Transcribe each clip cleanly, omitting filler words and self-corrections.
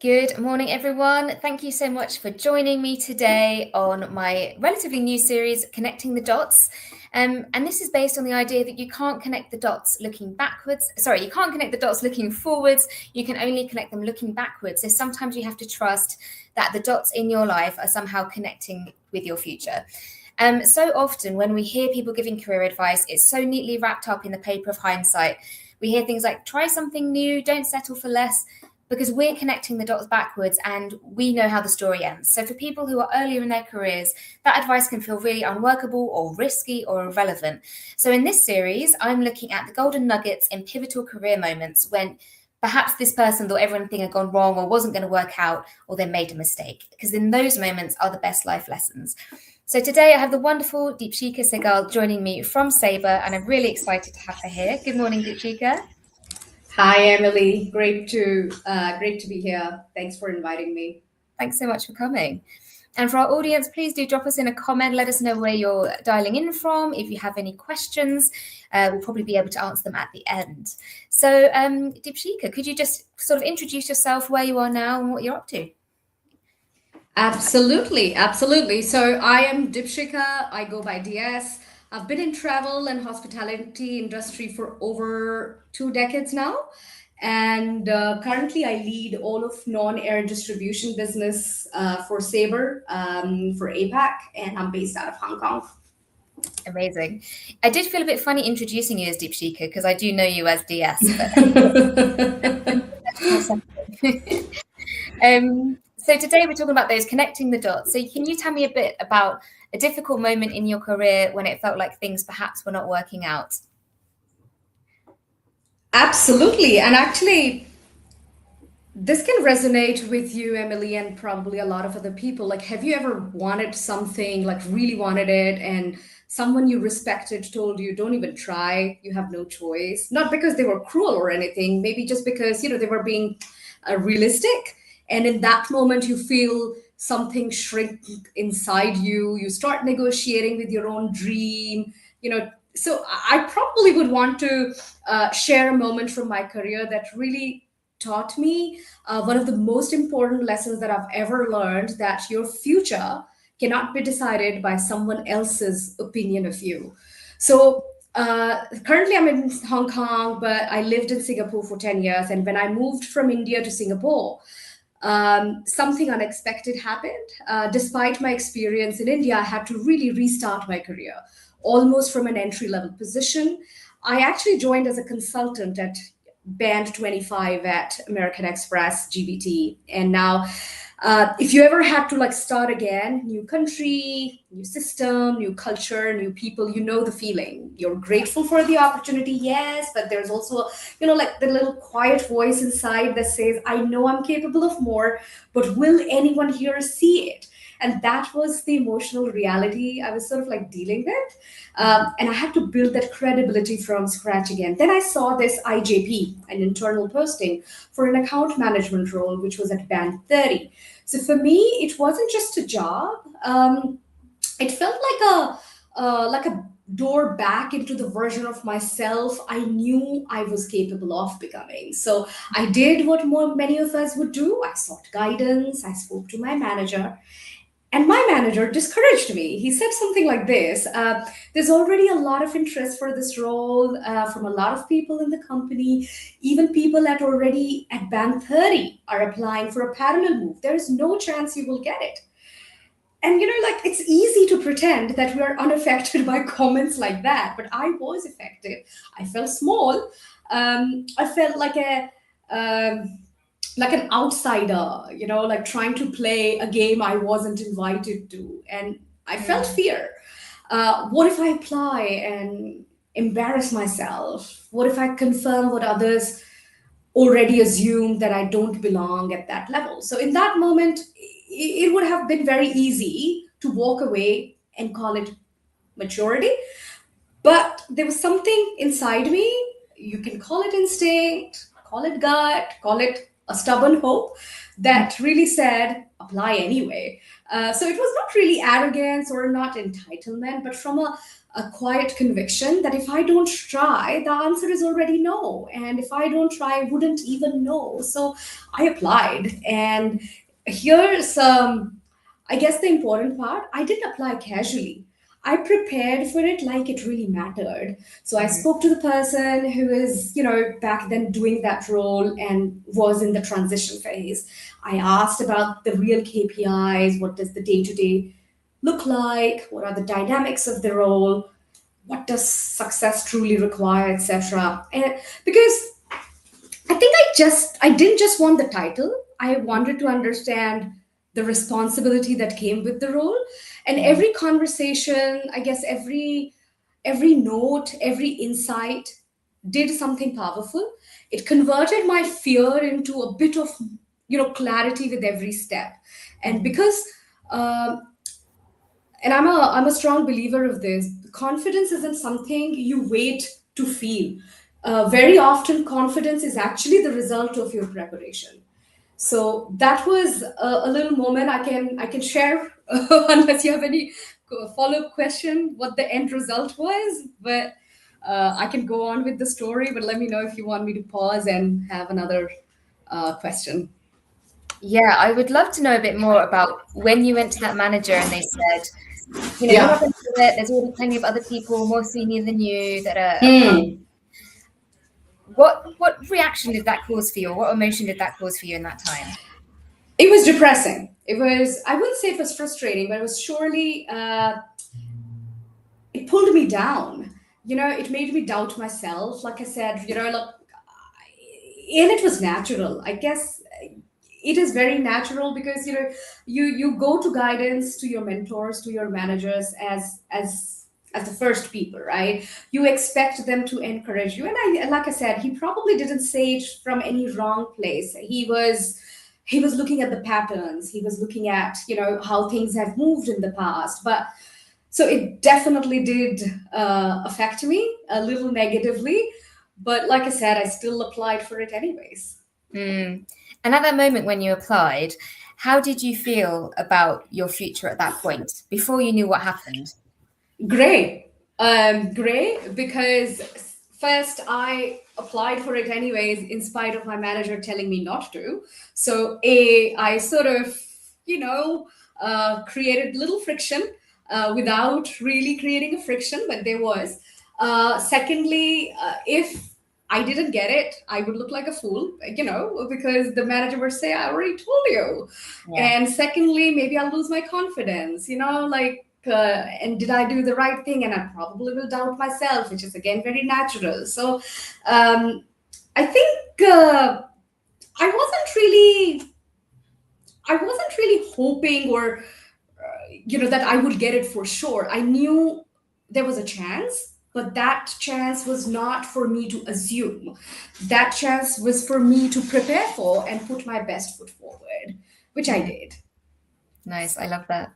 Good morning, everyone. Thank you so much for joining me today on my relatively new series, Connecting the Dots. And this is based on the idea that you can't connect the dots looking backwards. Sorry, you can't connect the dots looking forwards. You can only connect them looking backwards. So sometimes you have to trust that the dots in your life are somehow connecting with your future. So often when we hear people giving career advice, it's so neatly wrapped up in the paper of hindsight. We hear things like, try something new, don't settle for less, because we're connecting the dots backwards and we know how the story ends. So for people who are earlier in their careers, that advice can feel really unworkable or risky or irrelevant. So in this series, I'm looking at the golden nuggets in pivotal career moments when perhaps this person thought everything had gone wrong or wasn't going to work out, or they made a mistake, because in those moments are the best life lessons. So today I have the wonderful Deepshikha Sehgal joining me from Sabre, and I'm really excited to have her here. Good morning, Deepshikha. Hi, Emily. Great to be here. Thanks for inviting me. Thanks so much for coming. And for our audience, please do drop us in a comment. Let us know where you're dialing in from. If you have any questions, we'll probably be able to answer them at the end. So, Deepshikha, could you just sort of introduce yourself, where you are now and what you're up to? Absolutely. So I am Deepshikha. I go by DS. I've been in travel and hospitality industry for over 2 decades now. And currently I lead all of non-air distribution business for Sabre for APAC, and I'm based out of Hong Kong. Amazing. I did feel a bit funny introducing you as Deepshikha because I do know you as DS. So today we're talking about those connecting the dots. So can you tell me a bit about a difficult moment in your career when it felt like things perhaps were not working out? Absolutely. And actually, this can resonate with you, Emily, and probably a lot of other people. Like, have you ever wanted something, like really wanted it, and someone you respected told you, don't even try, you have no choice? Not because they were cruel or anything, maybe just because, they were being realistic. And in that moment, you feel something shrink inside you. You start negotiating with your own dream, So I probably would want to share a moment from my career that really taught me one of the most important lessons that I've ever learned, that your future cannot be decided by someone else's opinion of you. So currently I'm in Hong Kong, but I lived in Singapore for 10 years. And when I moved from India to Singapore, something unexpected happened. Despite my experience in India, I had to really restart my career, almost from an entry level position. I actually joined as a consultant at band 25 at American Express GBT. And now, if you ever had to like start again, new country, new system, new culture, new people, you know the feeling. You're grateful for the opportunity, yes, but there's also, like the little quiet voice inside that says, I know I'm capable of more, but will anyone here see it? And that was the emotional reality I was sort of like dealing with. And I had to build that credibility from scratch again. Then I saw this IJP, an internal posting for an account management role, which was at band 30. So for me, it wasn't just a job. It felt like a door back into the version of myself I knew I was capable of becoming. So I did what many of us would do. I sought guidance. I spoke to my manager, and my manager discouraged me. He said something like this: there's already a lot of interest for this role from a lot of people in the company. Even people at band 30 are applying for a parallel move. There is no chance you will get it. And like, it's easy to pretend that we are unaffected by comments like that, but I was affected. I felt small. I felt um, like an outsider, like trying to play a game I wasn't invited to. And I felt fear. What if I apply and embarrass myself? What if I confirm what others already assume, that I don't belong at that level? So in that moment, it would have been very easy to walk away and call it maturity. But there was something inside me. You can call it instinct, call it gut, call it a stubborn hope that really said, apply anyway. So it was not really arrogance or not entitlement, but from a quiet conviction that if I don't try, the answer is already no. And if I don't try, I wouldn't even know. So I applied. And here's, I guess, the important part, I didn't apply casually. I prepared for it like it really mattered. So I Mm. spoke to the person who is, back then doing that role and was in the transition phase. I asked about the real KPIs. What does the day to day look like? What are the dynamics of the role? What does success truly require, etc. And because I think I didn't just want the title. I wanted to understand the responsibility that came with the role. And Mm. every conversation, I guess every note, every insight did something powerful. It converted my fear into a bit of clarity with every step. And Mm. because and I'm a strong believer of this, confidence isn't something you wait to feel. Very often confidence is actually the result of your preparation. So that was a little moment I can share unless you have any follow-up question what the end result was, but I can go on with the story, but let me know if you want me to pause and have another question. Yeah, I would love to know a bit more about when you went to that manager and they said, you're not Yeah. going to do it. There's already plenty of other people more senior than you that are applying. Hmm. What reaction did that cause for you, or what emotion did that cause for you in that time? It was depressing. It was, I wouldn't say it was frustrating, but it was surely, it pulled me down. It made me doubt myself. Like I said, look, and it was natural. I guess it is very natural because you go to guidance to your mentors, to your managers as the first people, right? You expect them to encourage you, and like I said, he probably didn't say it from any wrong place. He was looking at the patterns. He was looking at how things have moved in the past, but so it definitely did affect me a little negatively, but like I said, I still applied for it anyways. Mm. And at that moment when you applied, how did you feel about your future at that point before you knew what happened? Gray. Gray, because first I applied for it anyways, in spite of my manager telling me not to. So, I sort of, created little friction without really creating a friction, but there was. Secondly, if I didn't get it, I would look like a fool, because the manager would say, I already told you. Yeah. And secondly, maybe I'll lose my confidence, like, and did I do the right thing? And I probably will doubt myself, which is again very natural. So I think I wasn't really, I wasn't really hoping or that I would get it for sure. I knew there was a chance, but that chance was not for me to assume. That chance was for me to prepare for and put my best foot forward, which I Mm. did. Nice. I love that.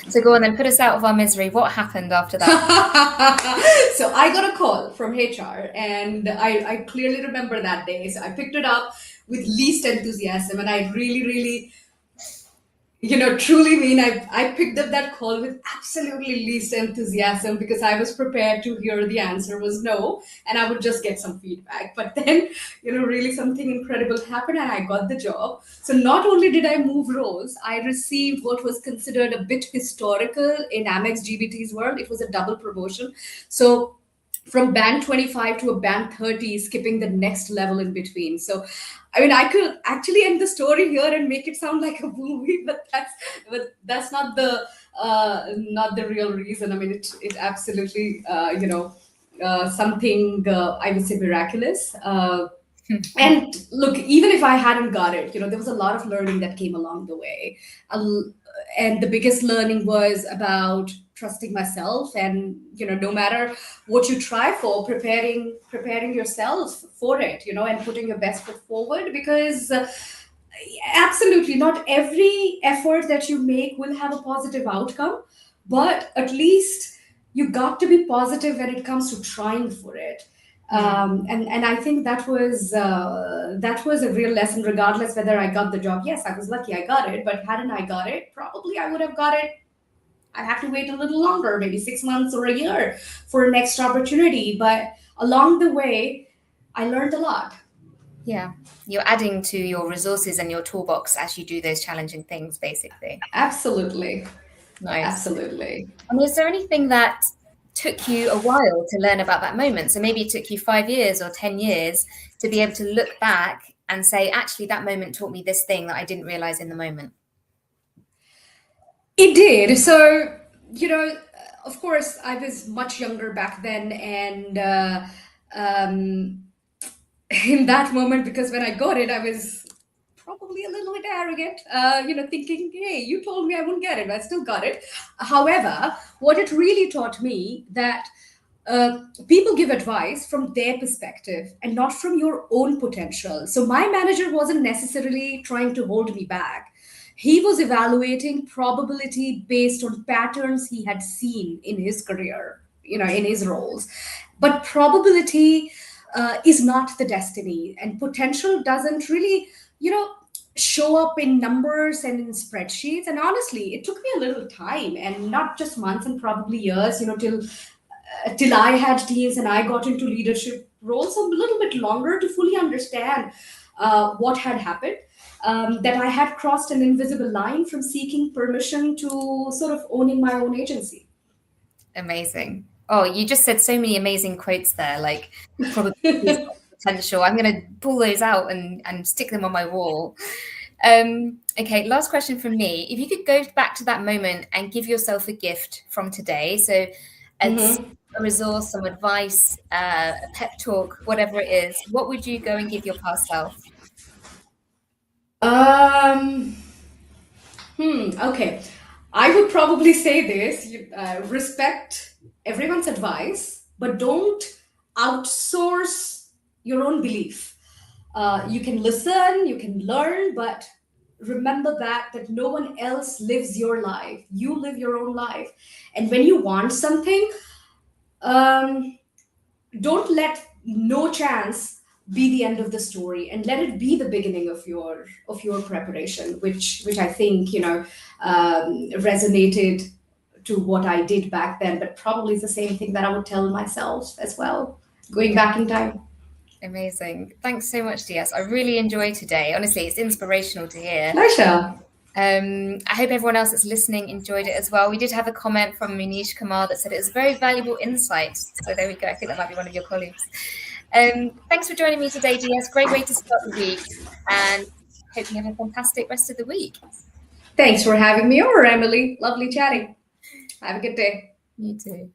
So go on then, put us out of our misery. What happened after So that? I got a call from HR, and I clearly remember that day. So I picked it up with least enthusiasm, and I really, really, truly mean I picked up that call with absolutely least enthusiasm because I was prepared to hear the answer was no, and I would just get some feedback. But then, really something incredible happened, and I got the job. So not only did I move roles, I received what was considered a bit historical in Amex GBT's world. It was a double promotion. So from band 25 to a band 30, skipping the next level in between. So I mean, I could actually end the story here and make it sound like a movie, but that's not the real reason. I mean, it absolutely something, I would say, miraculous. And look, even if I hadn't got it, there was a lot of learning that came along the way. Al- and the biggest learning was about trusting myself, and no matter what you try for, preparing yourself for it, and putting your best foot forward, because absolutely not every effort that you make will have a positive outcome, but at least you got to be positive when it comes to trying for it. And I think that was a real lesson, regardless whether I got the job. Yes, I was lucky I got it, but hadn't I got it, probably I would have got it. I'd have to wait a little longer, maybe 6 months or a year for a next opportunity. But along the way, I learned a lot. Yeah, you're adding to your resources and your toolbox as you do those challenging things, basically. Absolutely. Nice. Absolutely. And is there anything that took you a while to learn about that moment? So maybe it took you 5 years or 10 years to be able to look back and say, actually, that moment taught me this thing that I didn't realize in the moment. It did. So, of course, I was much younger back then. And um, in that moment, because when I got it, I was probably a little bit arrogant, thinking, hey, you told me I wouldn't get it. I still got it. However, what it really taught me that people give advice from their perspective and not from your own potential. So my manager wasn't necessarily trying to hold me back. He was evaluating probability based on patterns he had seen in his career, in his roles. But probability is not the destiny, and potential doesn't really, show up in numbers and in spreadsheets. And honestly, it took me a little time, and not just months and probably years, till I had teams and I got into leadership roles, so a little bit longer to fully understand what had happened. That I had crossed an invisible line from seeking permission to sort of owning my own agency. Amazing. Oh, you just said so many amazing quotes there, like probability potential. I'm going to pull those out and stick them on my wall. Okay, last question from me. If you could go back to that moment and give yourself a gift from today, so it's Mhm. a resource, some advice, a pep talk, whatever it is, what would you go and give your past self? Um, okay. I would probably say this: respect everyone's advice, but don't outsource your own belief. You can listen, you can learn, but remember that no one else lives your life. You live your own life, and when you want something, um, don't let no chance be the end of the story, and let it be the beginning of your preparation, which I think resonated to what I did back then, but probably is the same thing that I would tell myself as well, going Yeah, back in time. amazing. Thanks so much, DS. I really enjoyed today. Honestly, it's inspirational to hear. Pleasure. I hope everyone else that's listening enjoyed it as well. We did have a comment from Munish Kamal that said it was very valuable insight. So there we go. I think that might be one of your colleagues. Thanks for joining me today, DS. Great way to start the week, and hope you have a fantastic rest of the week. Thanks for having me over, Emily. Lovely chatting. Have a good day. You too.